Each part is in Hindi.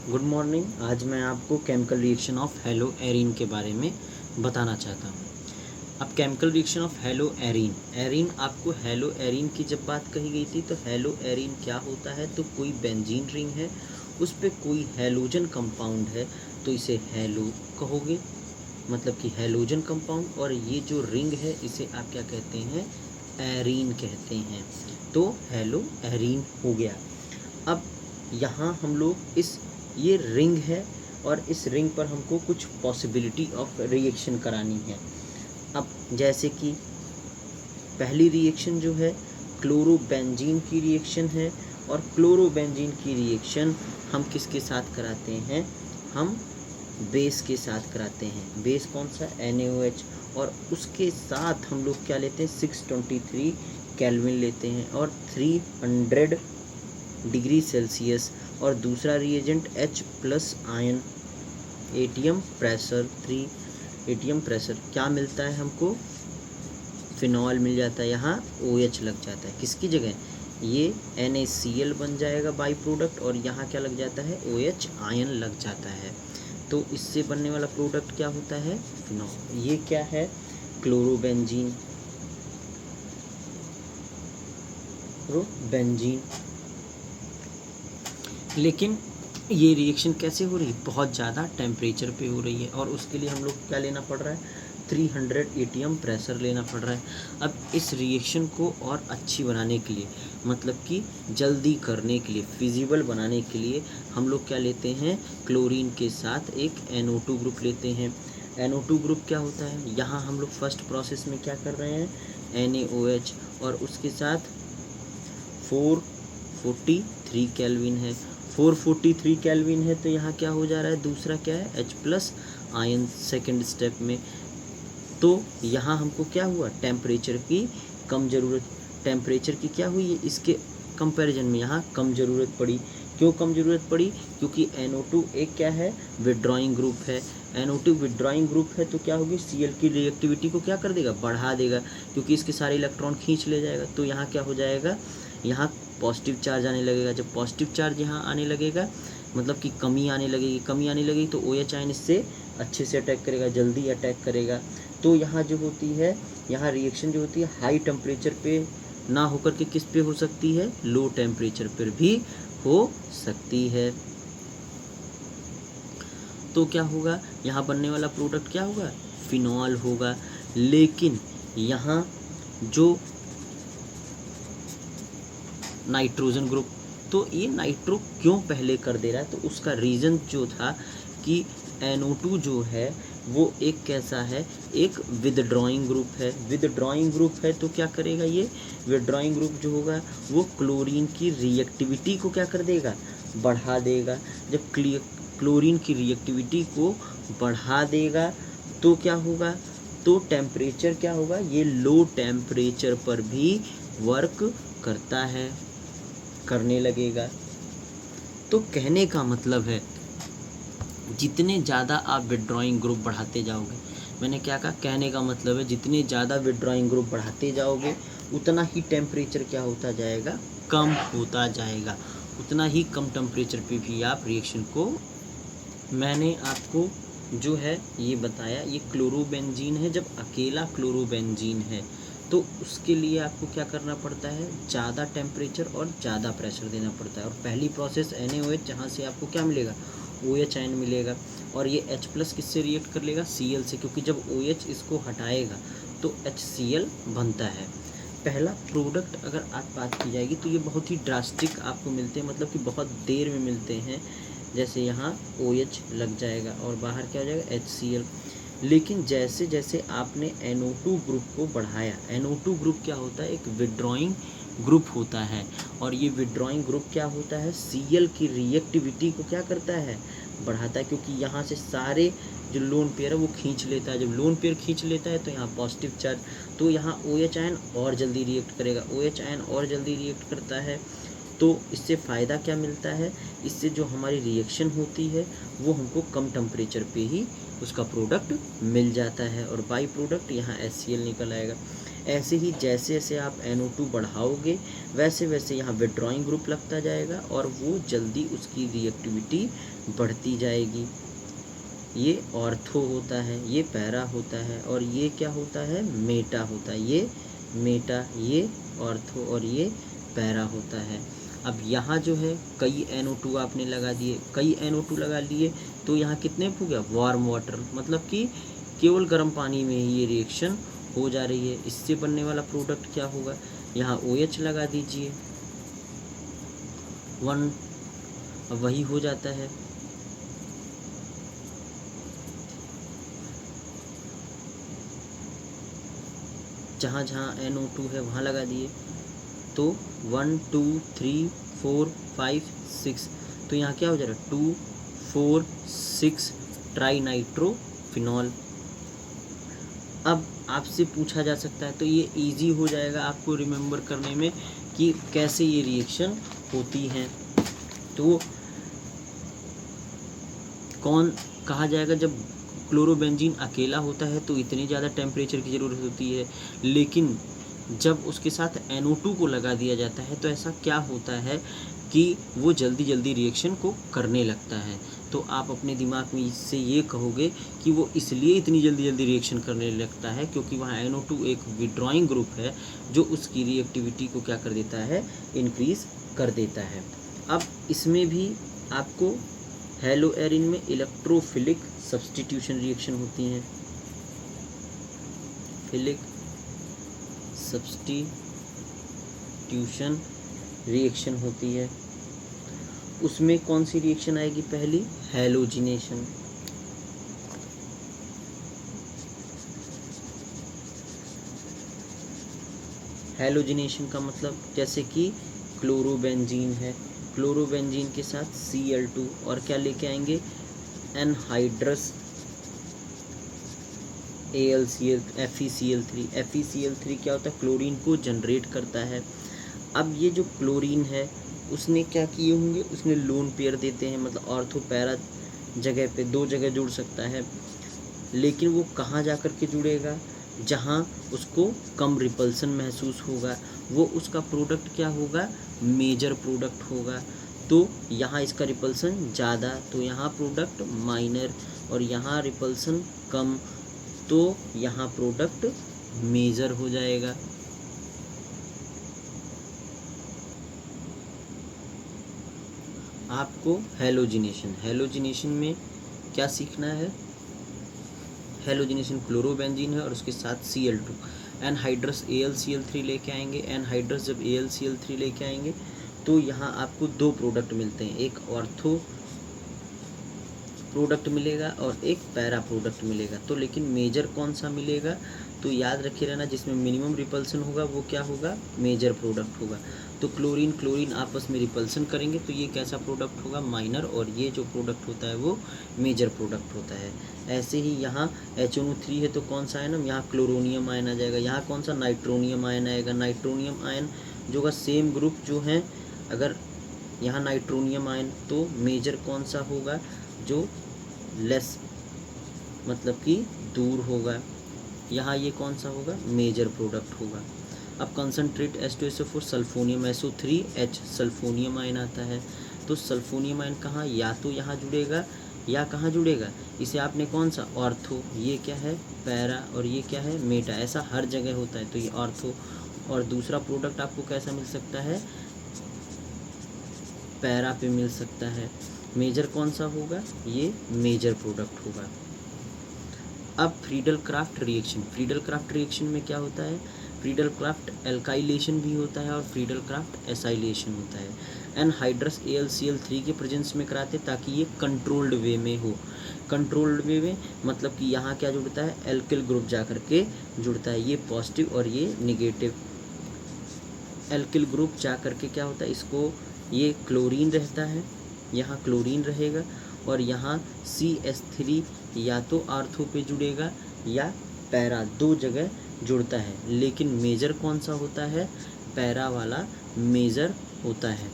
Good morning. आज मैं आपको chemical reaction of hello arene के बारे में बताना चाहता हूँ। अब chemical reaction of hello arene, arene आपको हेलो एरीन की जब बात कही गई थी तो हेलो एरीन क्या होता है, तो कोई बेंजीन रिंग है, उस पर कोई हैलोजन कंपाउंड है तो इसे हेलो कहोगे, मतलब कि हैलोजन कंपाउंड। और ये जो रिंग है इसे आप क्या कहते हैं, एरीन कहते हैं। तो हेलो एरीन हो गया। अब यहाँ हम लोग ये रिंग है और इस रिंग पर हमको कुछ पॉसिबिलिटी ऑफ रिएक्शन करानी है। अब जैसे कि पहली रिएक्शन जो है क्लोरोबेंजीन की रिएक्शन है, और क्लोरोबेंजीन की रिएक्शन हम किसके साथ कराते हैं, हम बेस के साथ कराते हैं। बेस कौन सा, NaOH। और उसके साथ हम लोग क्या लेते हैं, 623 केल्विन लेते हैं और 300 डिग्री सेल्सियस। और दूसरा reagent H+ ion, ATM pressure 3 ATM pressure क्या मिलता है हमको, फिनॉल मिल जाता है। यहाँ OH लग जाता है, किसकी जगह, ये NaCl बन जाएगा बाई प्रोडक्ट, और यहाँ क्या लग जाता है, OH आयन लग जाता है। तो इससे बनने वाला प्रोडक्ट क्या होता है, फिनॉल। ये क्या है, क्लोरोबेंजीन, बेंजीन। लेकिन ये रिएक्शन कैसे हो रही है, बहुत ज़्यादा टेम्परेचर पे हो रही है, और उसके लिए हम लोग क्या लेना पड़ रहा है, 300 एटीएम प्रेशर लेना पड़ रहा है। अब इस रिएक्शन को और अच्छी बनाने के लिए, मतलब कि जल्दी करने के लिए, फिजिबल बनाने के लिए हम लोग क्या लेते हैं, क्लोरीन के साथ एक NO2 ग्रुप लेते हैं। NO2 ग्रुप क्या होता है, यहाँ हम लोग फर्स्ट प्रोसेस में क्या कर रहे हैं, NaOH, और उसके साथ 443 केल्विन है, 443 केल्विन है, तो यहाँ क्या हो जा रहा है, दूसरा क्या है, H+ आयन सेकेंड स्टेप में। तो यहाँ हमको क्या हुआ, टेम्परेचर की कम ज़रूरत, टेम्परेचर की क्या हुई है, इसके कंपैरिजन में यहाँ कम ज़रूरत पड़ी। क्यों कम ज़रूरत पड़ी, क्योंकि NO2 एक क्या है, विड्रॉइंग ग्रुप है। NO2 विड्रॉइंग ग्रुप है तो क्या होगी, Cl की रिएक्टिविटी को क्या कर देगा, बढ़ा देगा, क्योंकि इसके सारे इलेक्ट्रॉन खींच ले जाएगा। तो यहाँ क्या हो जाएगा, यहाँ पॉजिटिव चार्ज आने लगेगा। जब पॉजिटिव चार्ज यहाँ आने लगेगा, मतलब कि कमी आने लगेगी, कमी आने लगेगी तो OH आयन इससे अच्छे से अटैक करेगा, जल्दी अटैक करेगा। तो यहाँ जो होती है, यहाँ रिएक्शन जो होती है हाई टेम्परेचर पे ना होकर के किस पे हो सकती है, लो टेम्परेचर पर भी हो सकती है। तो क्या होगा, यहाँ बनने वाला प्रोडक्ट क्या होगा, फिनॉल होगा। लेकिन यहाँ जो नाइट्रोजन ग्रुप, तो ये नाइट्रो क्यों पहले कर दे रहा है, तो उसका रीज़न जो था कि NO2 जो है वो एक कैसा है, एक विदड्रॉइंग ग्रुप है। विदड्रॉइंग ग्रुप है तो क्या करेगा, ये विदड्रॉइंग ग्रुप जो होगा वो क्लोरीन की रिएक्टिविटी को क्या कर देगा, बढ़ा देगा। जब क्लोरीन की रिएक्टिविटी को बढ़ा देगा तो क्या होगा, तो टेम्परेचर क्या होगा, ये लो टेम्परेचर पर भी वर्क करता है, करने लगेगा। तो कहने का मतलब है, जितने ज़्यादा आप विड्रॉइंग ग्रुप बढ़ाते जाओगे, मैंने क्या कहा, कहने का मतलब है जितने ज़्यादा विड्रॉइंग ग्रुप बढ़ाते जाओगे उतना ही टेम्परेचर क्या होता जाएगा, कम होता जाएगा। उतना ही कम टेम्परेचर पे भी आप रिएक्शन को, मैंने आपको जो है ये बताया, ये क्लोरोबेंजीन है। जब अकेला क्लोरोबेंजीन है तो उसके लिए आपको क्या करना पड़ता है, ज़्यादा टेम्परेचर और ज़्यादा प्रेशर देना पड़ता है। और पहली प्रोसेस NaOH, जहाँ से आपको क्या मिलेगा, OH आयन मिलेगा, और ये H+ किससे रिएक्ट कर लेगा, Cl से, क्योंकि जब OH इसको हटाएगा तो HCl बनता है। पहला प्रोडक्ट अगर आप बात की जाएगी तो ये बहुत ही ड्रास्टिक आपको मिलते हैं, मतलब कि बहुत देर में मिलते हैं। जैसे यहाँ OH लग जाएगा और बाहर क्या हो जाएगा, HCl। लेकिन जैसे जैसे आपने NO2 ग्रुप को बढ़ाया, NO2 ग्रुप क्या होता है, एक विड्रॉइंग ग्रुप होता है, और ये विड्रॉइंग ग्रुप क्या होता है, Cl की रिएक्टिविटी को क्या करता है, बढ़ाता है, क्योंकि यहाँ से सारे जो लोन पेयर है वो खींच लेता है। जब लोन पेयर खींच लेता है तो यहाँ पॉजिटिव चार्ज, तो यहाँ OH आयन और जल्दी रिएक्ट करेगा, OH आयन और जल्दी रिएक्ट करता है। तो इससे फ़ायदा क्या मिलता है, इससे जो हमारी रिएक्शन होती है वो हमको कम टेम्परेचर पे ही उसका प्रोडक्ट मिल जाता है, और बाई प्रोडक्ट यहाँ HCl निकल आएगा। ऐसे ही जैसे जैसे आप NO2 बढ़ाओगे वैसे वैसे यहाँ विड्रॉइंग ग्रुप लगता जाएगा और वो जल्दी उसकी रिएक्टिविटी बढ़ती जाएगी। ये ऑर्थो होता है, ये पैरा होता है और ये क्या होता है, मेटा होता है। ये मेटा, ये ऑर्थो और ये पैरा होता है। अब यहाँ जो है कई NO2 आपने लगा दिए, कई NO2 लगा लिए तो यहाँ कितने हो गया, वार्म वाटर, मतलब कि केवल गर्म पानी में ही ये रिएक्शन हो जा रही है। इससे बनने वाला प्रोडक्ट क्या होगा, यहाँ OH लगा दीजिए 1, अब वही हो जाता है। जहाँ जहाँ NO2 है वहाँ लगा दिए तो 1 2 3 4 5 6, तो यहाँ क्या हो जा रहा है 2 4 6 ट्राई नाइट्रोफिनॉल। अब आपसे पूछा जा सकता है, तो ये इजी हो जाएगा आपको रिमेम्बर करने में कि कैसे ये रिएक्शन होती हैं। तो कौन कहा जाएगा, जब क्लोरोबेंजीन अकेला होता है तो इतनी ज़्यादा टेम्परेचर की ज़रूरत होती है, लेकिन जब उसके साथ NO2 को लगा दिया जाता है तो ऐसा क्या होता है कि वो जल्दी जल्दी रिएक्शन को करने लगता है। तो आप अपने दिमाग में इससे ये कहोगे कि वो इसलिए इतनी जल्दी जल्दी रिएक्शन करने लगता है क्योंकि वहाँ NO2 एक विड्रॉइंग ग्रुप है जो उसकी रिएक्टिविटी को क्या कर देता है, इंक्रीज़ कर देता है। अब इसमें भी आपको हेलो एरिन में इलेक्ट्रोफिलिक सब्स्टिट्यूशन रिएक्शन होती हैं, फिलिक सब्स्टिट्यूशन रिएक्शन होती है। उसमें कौन सी रिएक्शन आएगी, पहली हैलोजिनेशन। हैलोजिनेशन का मतलब जैसे कि क्लोरोबेंजीन है, क्लोरोबेंजीन के साथ Cl2 और क्या लेके आएंगे, एनहाइड्रस FeCl3। FeCl3 क्या होता है, क्लोरीन को जनरेट करता है। अब ये जो क्लोरीन है उसने क्या किए होंगे, उसने लोन पेयर देते हैं, मतलब ऑर्थो पैरा जगह पे 2 जगह जुड़ सकता है, लेकिन वो कहाँ जा कर के जुड़ेगा, जहाँ उसको कम रिपल्सन महसूस होगा, वो उसका प्रोडक्ट क्या होगा, मेजर प्रोडक्ट होगा। तो यहाँ इसका रिपल्सन ज़्यादा तो यहाँ प्रोडक्ट माइनर, और यहाँ रिपल्सन कम तो यहाँ प्रोडक्ट मेजर हो जाएगा। आपको हैलोजिनेशन में क्या सीखना है, हैलोजिनेशन क्लोरोबेंजीन है और उसके साथ Cl2, एनहाइड्रस AlCl3 लेके आएंगे। एनहाइड्रस जब AlCl3 लेके आएंगे तो यहाँ आपको 2 प्रोडक्ट मिलते हैं, एक ऑर्थो प्रोडक्ट मिलेगा और एक पैरा प्रोडक्ट मिलेगा। तो लेकिन मेजर कौन सा मिलेगा, तो याद रखे रहना, जिसमें मिनिमम रिपल्सन होगा वो क्या होगा, मेजर प्रोडक्ट होगा। तो क्लोरीन आपस में रिपल्सन करेंगे तो ये कैसा प्रोडक्ट होगा, माइनर, और ये जो प्रोडक्ट होता है वो मेजर प्रोडक्ट होता है। ऐसे ही यहाँ HNO3 है तो कौन सा आयन, यहाँ क्लोरोनियम आयन आ जाएगा। यहाँ कौन सा, नाइट्रोनियम आयन आएगा। नाइट्रोनियम आयन जो का सेम ग्रुप जो है, अगर यहाँ नाइट्रोनियम आयन तो मेजर कौन सा होगा, जो लेस मतलब कि दूर होगा। यहाँ ये कौन सा होगा, मेजर प्रोडक्ट होगा। अब कंसनट्रेट H2SO4 सल्फोनियम SO3H सल्फोनियम आयन आता है। तो सल्फोनियम आयन कहाँ, या तो यहाँ जुड़ेगा या कहाँ जुड़ेगा, इसे आपने कौन सा, ऑर्थो, ये क्या है पैरा और ये क्या है मेटा, ऐसा हर जगह होता है तो ये ऑर्थो। और दूसरा प्रोडक्ट आपको कैसा मिल सकता है, पैरा पे मिल सकता है। मेजर कौन सा होगा, ये मेजर प्रोडक्ट होगा। अब फ्रीडल क्राफ्ट रिएक्शन में क्या होता है, फ्रीडल क्राफ्ट एल्काइलेशन भी होता है और फ्रीडल क्राफ्ट एसाइलेशन होता है। एनहाइड्रस AlCl3 के प्रेजेंस में कराते ताकि ये कंट्रोल्ड वे में हो। कंट्रोल्ड वे में मतलब कि यहाँ क्या जुड़ता है, एल्किल ग्रुप जा कर के जुड़ता है, ये पॉजिटिव और ये निगेटिव। एल्किल ग्रुप जा कर के क्या होता है, इसको ये क्लोरीन रहता है, यहाँ क्लोरीन रहेगा और यहाँ CH3 या तो आर्थो पे जुड़ेगा या पैरा, 2 जगह जुड़ता है। लेकिन मेजर कौन सा होता है, पैरा वाला मेजर होता है।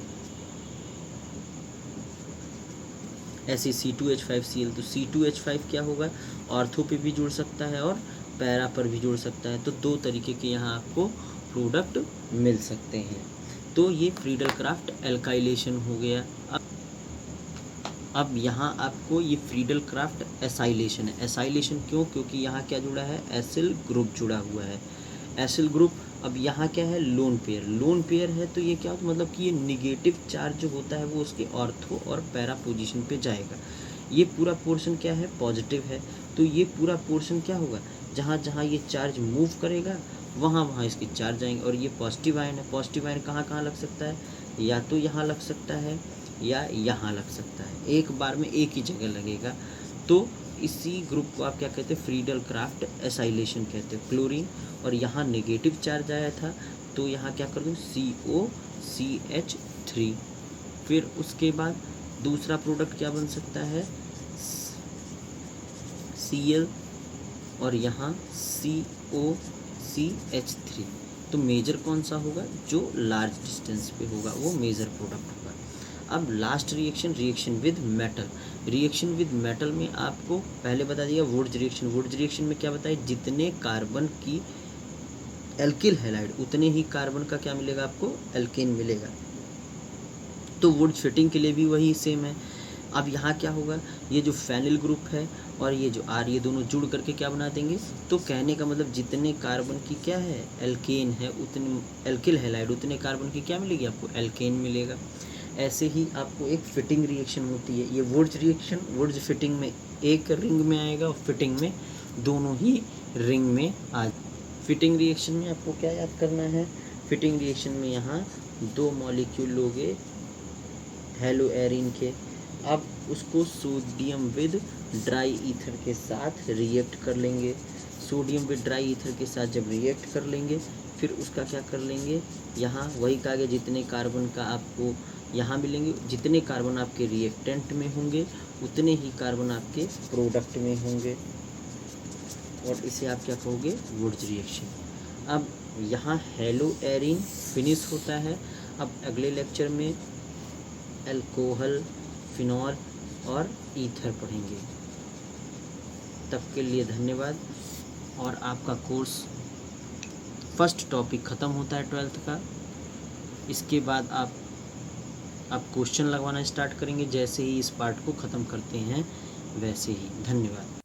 ऐसे C2H5Cl, तो C2H5 क्या होगा, ऑर्थो पे भी जुड़ सकता है और पैरा पर भी जुड़ सकता है। तो 2 तरीके के यहाँ आपको प्रोडक्ट मिल सकते हैं। तो ये फ्रीडल क्राफ्ट एल्काइलेशन हो गया। अब यहाँ आपको ये फ्रीडल क्राफ्ट एसाइलेशन है। एसाइलेशन क्यों? क्योंकि यहाँ क्या जुड़ा है, एसिल ग्रुप जुड़ा हुआ है। एसिल ग्रुप, अब यहाँ क्या है, लोन पेयर। लोन पेयर है तो ये क्या होता है, मतलब कि ये निगेटिव चार्ज जो होता है वो उसके ऑर्थो और पैरा पोजीशन पे जाएगा। ये पूरा पोर्शन क्या है, पॉजिटिव है। तो ये पूरा पोर्शन क्या होगा, जहाँ जहाँ ये चार्ज मूव करेगा वहाँ वहाँ इसके चार्ज आएंगे। और ये पॉजिटिव आयन है। पॉजिटिव आयन कहाँ कहाँ लग सकता है, या तो यहाँ लग सकता है या यहाँ लग सकता है, एक बार में एक ही जगह लगेगा। तो इसी ग्रुप को आप क्या कहते हैं, फ्रीडल क्राफ्ट एसाइलेशन कहते हैं। क्लोरीन, और यहाँ नेगेटिव चार्ज आया था तो यहाँ क्या कर दूँ, COCH3। फिर उसके बाद दूसरा प्रोडक्ट क्या बन सकता है, Cl, और यहाँ COCH3। तो मेजर कौन सा होगा, जो लार्ज डिस्टेंस पे होगा वो मेजर प्रोडक्ट होगा। अब last reaction, reaction with metal. Reaction with metal में आपको पहले बता दिया वुड्स रिएक्शन। वुड्स रिएक्शन में क्या बताया, जितने कार्बन की एल्किल हैलाइड उतने ही कार्बन का क्या मिलेगा आपको, एल्केन मिलेगा। तो वुड्स फिटिंग के लिए भी वही सेम है। अब यहाँ क्या होगा, ये जो फेनिल ग्रुप है और ये जो R, ये दोनों जुड़ करके क्या बना देंगे। तो कहने का मतलब जितने कार्बन की क्या है, एल्केन है, उतने एल्किल हैलाइड उतने कार्बन की क्या मिलेगी आपको, एल्केन मिलेगा। ऐसे ही आपको एक फिटिंग रिएक्शन होती है, ये वुड्स रिएक्शन। वुड्स फिटिंग में एक रिंग में आएगा और फिटिंग में दोनों ही रिंग में आ। फिटिंग रिएक्शन में आपको क्या याद करना है, फिटिंग रिएक्शन में यहाँ 2 मॉलिक्यूल लोगे हेलो एरिन के। अब उसको सोडियम विद ड्राई ईथर के साथ रिएक्ट कर लेंगे। सोडियम विद ड्राई ईथर के साथ जब रिएक्ट कर लेंगे फिर उसका क्या कर लेंगे, यहाँ वही कहा गया जितने कार्बन का आपको यहाँ मिलेंगे, जितने कार्बन आपके रिएक्टेंट में होंगे उतने ही कार्बन आपके प्रोडक्ट में होंगे, और इसे आप क्या कहोगे, वुड्स रिएक्शन। अब यहाँ हेलो एरिन फिनिश होता है। अब अगले लेक्चर में अल्कोहल, फिनॉल और ईथर पढ़ेंगे। तब के लिए धन्यवाद। और आपका कोर्स फर्स्ट टॉपिक ख़त्म होता है 12th का। इसके बाद आप क्वेश्चन लगवाना स्टार्ट करेंगे, जैसे ही इस पार्ट को ख़त्म करते हैं वैसे ही। धन्यवाद।